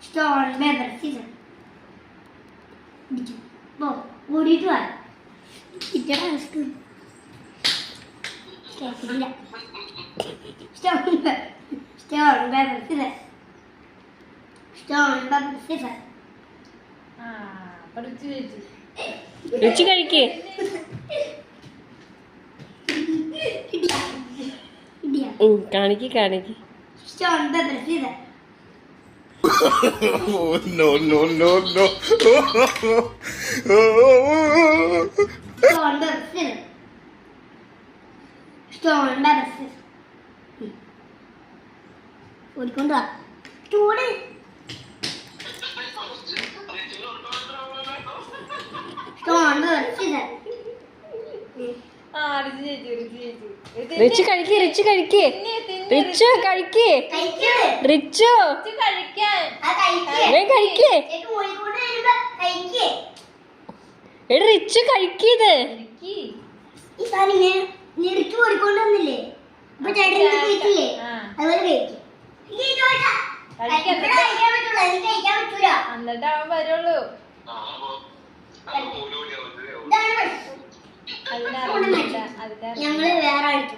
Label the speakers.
Speaker 1: Stone, paper, scissors. Bob, what do you do? It's a school. Stone, paper, scissors. Stone, paper, scissors.
Speaker 2: രുചി കഴിക്കേ കാണിക്ക് കാണിക്ക്.
Speaker 1: Stone, paper, scissors.
Speaker 3: Oh, no.
Speaker 1: Stone, paper, scissors. Stone, paper, scissors. ഓടിക്കൊണ്ടുവാ. ചൂട്. Stone, paper, scissors.
Speaker 2: Richu കഴിക്കേ റിച്ചു കഴിക്കേ റിച്ചു കഴിക്കേ റിച്ചു കഴിക്കേ എടാ റിച്ചു കഴിക്കത്.
Speaker 1: ഈ സാധനം ഇങ്ങനെ നിറച്ചു ഓടിക്കൊണ്ടുവന്നില്ലേ അപ്പൊ ചേട്ടൻ കഴിക്കില്ലേ അതുപോലെ കഴിക്കും.
Speaker 2: എന്നിട്ട് അവൻ വരുള്ളൂ.
Speaker 1: ഞങ്ങള് വേറെ ആയിട്ട്